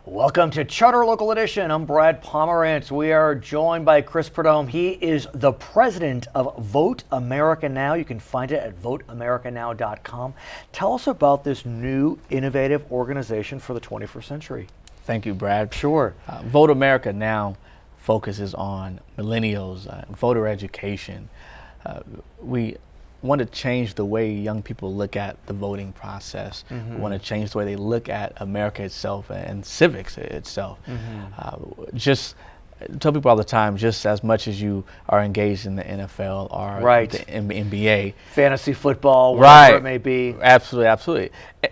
Welcome to Charter Local Edition. I'm Brad Pomerance. We are joined by Chris Prudhome. He is the president of Vote America Now. You can find it at voteamericanow.com. Tell us about this new innovative organization for the 21st century. Thank you, Brad. Sure. Vote America Now focuses on millennials, voter education. We want to change the way young people look at the voting process. We want to change the way they look at America itself and civics itself. Just tell people all the time, just as much as you are engaged in the NFL or the NBA. Fantasy football, whatever it may be. Absolutely, absolutely.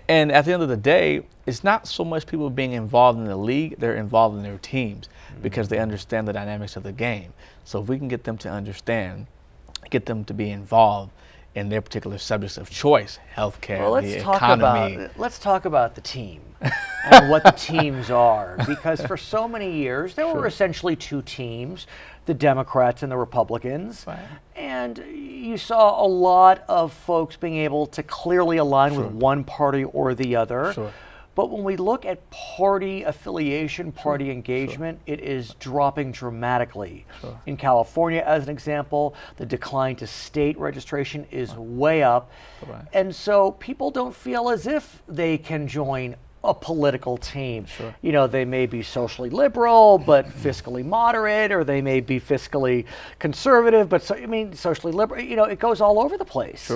And at the end of the day, it's not so much people being involved in the league, they're involved in their teams because they understand the dynamics of the game. So if we can get them to understand, get them to be involved in their particular subjects of choice, healthcare, the economy. Let's talk about the team and what the teams are, because for so many years there were essentially two teams, the Democrats and the Republicans, and you saw a lot of folks being able to clearly align with one party or the other. But when we look at party affiliation, party engagement, it is dropping dramatically. In California, as an example, the decline to state registration is way up. And so people don't feel as if they can join a political team. You know, they may be socially liberal, but fiscally moderate, or they may be fiscally conservative, but socially liberal. You know, it goes all over the place.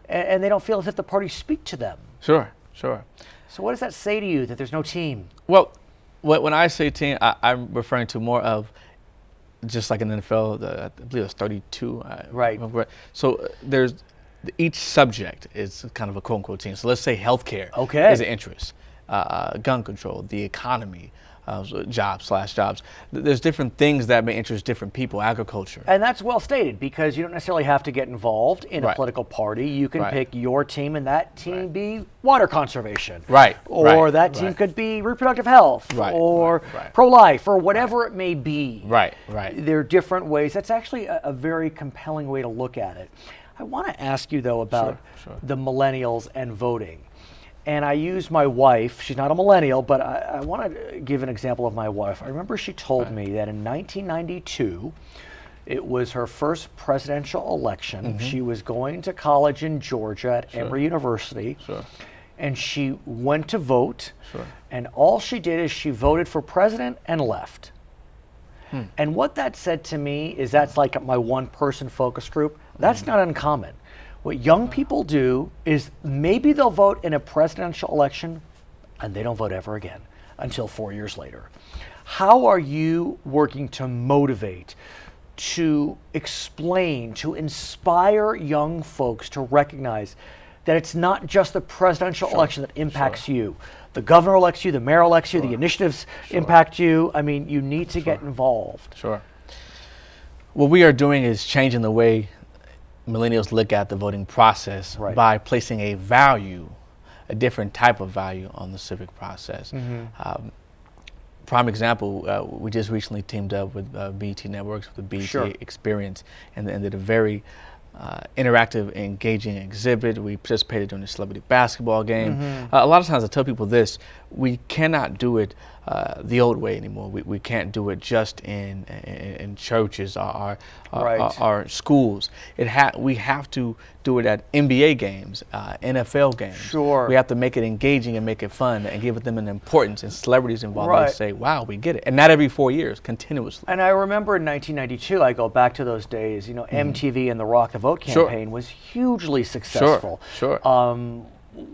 And they don't feel as if the parties speak to them. So what does that say to you, that there's no team? Well, when I say team, I'm referring to more of just like in the NFL, I believe it's 32. So there's each subject is kind of a quote unquote team. So let's say healthcare is an interest, gun control, the economy, jobs. There's different things that may interest different people, agriculture. And that's well stated, because you don't necessarily have to get involved in a political party. You can pick your team, and that team be water conservation. Or that team could be reproductive health, or pro-life, or whatever it may be. There are different ways. That's actually a very compelling way to look at it. I want to ask you, though, about the millennials and voting. And I use my wife. She's not a millennial, but I want to give an example of my wife. I remember she told me that in 1992, it was her first presidential election. She was going to college in Georgia at Emory University, and she went to vote, and all she did is she voted for president and left. And what that said to me is, that's like my one-person focus group. That's not uncommon. What young people do is maybe they'll vote in a presidential election and they don't vote ever again until 4 years later. How are you working to motivate, to explain, to inspire young folks to recognize that it's not just the presidential election that impacts you? The governor elects you, the mayor elects you, the initiatives impact you. I mean, you need to get involved. What we are doing is changing the way millennials look at the voting process by placing a value, a different type of value on the civic process. Prime example, we just recently teamed up with BET Networks, with the BET Experience, and did a very interactive, engaging exhibit. We participated in a celebrity basketball game. A lot of times I tell people this: we cannot do it the old way anymore. We can't do it just in churches or schools. We have to do it at NBA games, NFL games. We have to make it engaging and make it fun and give them an importance, and celebrities involved. They say, wow, we get it. And not every 4 years, continuously. And I remember in 1992, I go back to those days, you know, MTV and the Rock the Vote campaign was hugely successful.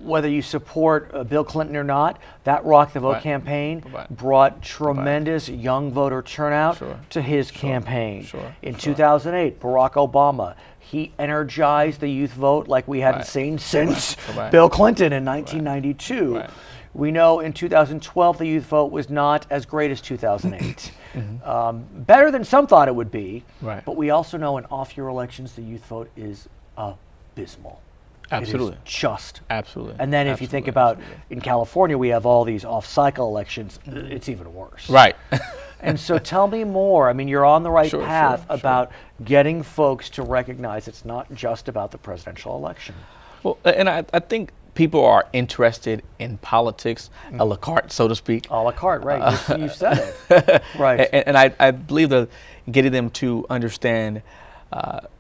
Whether you support Bill Clinton or not, that Rock the Vote campaign brought tremendous young voter turnout to his campaign. In 2008, Barack Obama, he energized the youth vote like we hadn't seen since Bill Clinton in 1992. We know in 2012 the youth vote was not as great as 2008. Better than some thought it would be, but we also know in off-year elections the youth vote is abysmal. Absolutely. It is just. Absolutely. And then if you think about in California, we have all these off-cycle elections. It's even worse. And so tell me more. I mean, you're on the right path about getting folks to recognize it's not just about the presidential election. Well, and I think people are interested in politics, a la carte, so to speak. A la carte, right? You said it. Right. And I believe that getting them to understand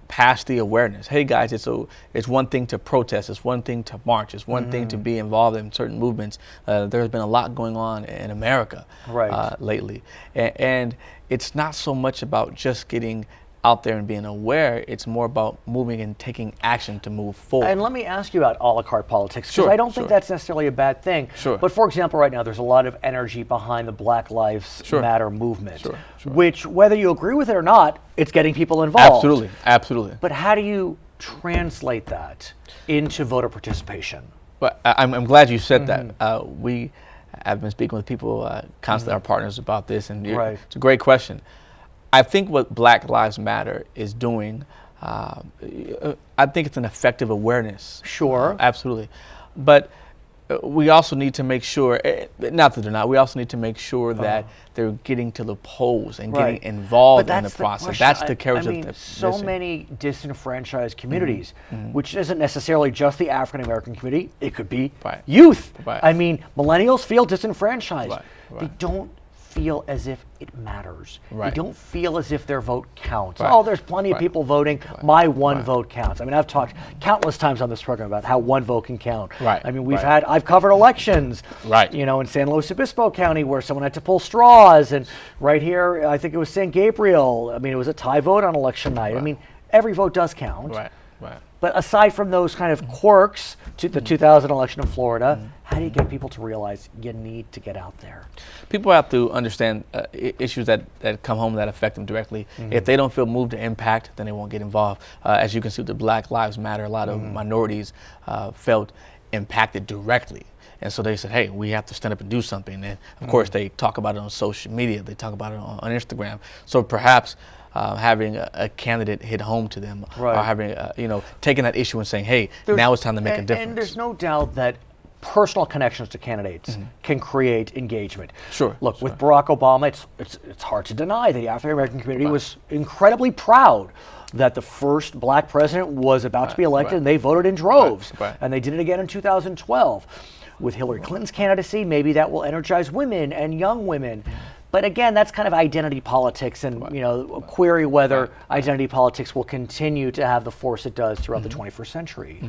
past the awareness. Hey guys, it's one thing to protest, it's one thing to march, it's one thing to be involved in certain movements. There's been a lot going on in America lately. And it's not so much about just getting out there and being aware, it's more about moving and taking action to move forward. And let me ask you about a la carte politics, because I don't think that's necessarily a bad thing. But for example, right now, there's a lot of energy behind the Black Lives Matter movement, which, whether you agree with it or not, it's getting people involved. Absolutely. But how do you translate that into voter participation? Well, I'm glad you said that. We have been speaking with people constantly, our partners, about this, and it's a great question. I think what Black Lives Matter is doing, I think it's an effective awareness. Sure. Absolutely. But we also need to make sure, not that they're not, we also need to make sure that they're getting to the polls and getting involved in the process. That's the courage of the so many disenfranchised communities, which isn't necessarily just the African American community, it could be youth. I mean, millennials feel disenfranchised. They don't feel as if it matters. They don't feel as if their vote counts. Oh, there's plenty of people voting. My one vote counts. I mean, I've talked countless times on this program about how one vote can count. I mean, I've covered elections, you know, in San Luis Obispo County where someone had to pull straws, and right here, I think it was San Gabriel. I mean, it was a tie vote on election night. I mean, every vote does count. But aside from those kind of quirks to the 2000 election in Florida, how do you get people to realize you need to get out there? People have to understand issues that come home that affect them directly. If they don't feel moved to impact, then they won't get involved. As you can see with the Black Lives Matter, a lot of minorities felt impacted directly. And so they said, hey, we have to stand up and do something. And of course, they talk about it on social media. They talk about it on Instagram. So perhaps having a candidate hit home to them, or having, taking that issue and saying, hey, now it's time to make a difference. And there's no doubt that personal connections to candidates can create engagement. Look, with Barack Obama, it's hard to deny that the African American community was incredibly proud that the first black president was about to be elected, and they voted in droves. And they did it again in 2012. With Hillary Clinton's candidacy, maybe that will energize women and young women. But again, that's kind of identity politics, and query whether identity politics will continue to have the force it does throughout the 21st century.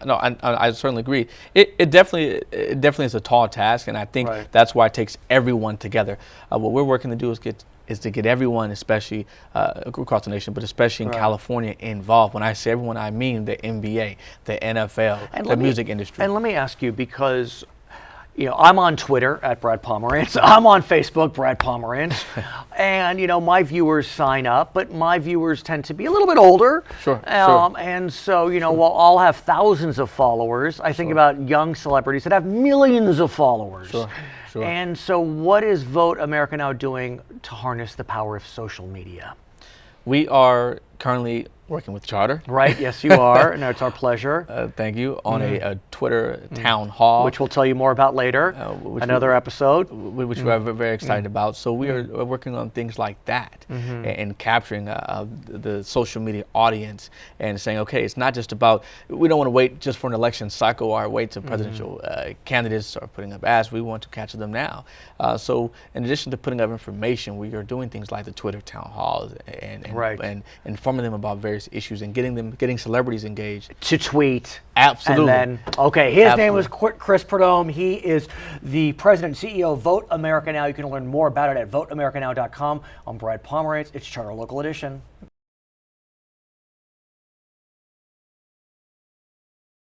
No, I certainly agree. It definitely is a tall task, and I think that's why it takes everyone together. What we're working to do is to get everyone, especially across the nation, but especially in California, involved. When I say everyone, I mean the NBA, the NFL, and the music industry. And let me ask you, because I'm on Twitter at Brad Pomerance. I'm on Facebook, Brad Pomerance. And, my viewers sign up, but my viewers tend to be a little bit older. And so, while I'll have thousands of followers, I think about young celebrities that have millions of followers. And so what is Vote America Now doing to harness the power of social media? We are currently working with Charter. Yes, you are, and it's our pleasure. Thank you. On a Twitter town hall. Which we'll tell you more about later, another episode. Which we're very excited about. So we are working on things like that, and capturing the social media audience, and saying, okay, it's not just about, we don't want to wait just for an election cycle or wait till presidential candidates are putting up ads. We want to capture them now. So in addition to putting up information, we are doing things like the Twitter town halls and informing them about various issues and getting celebrities engaged to tweet. Absolutely. And then, his name was Chris Prudhome. He is the president and CEO of Vote America Now. You can learn more about it at voteamericanow.com. I'm Brad Pomerance. It's Charter Local Edition.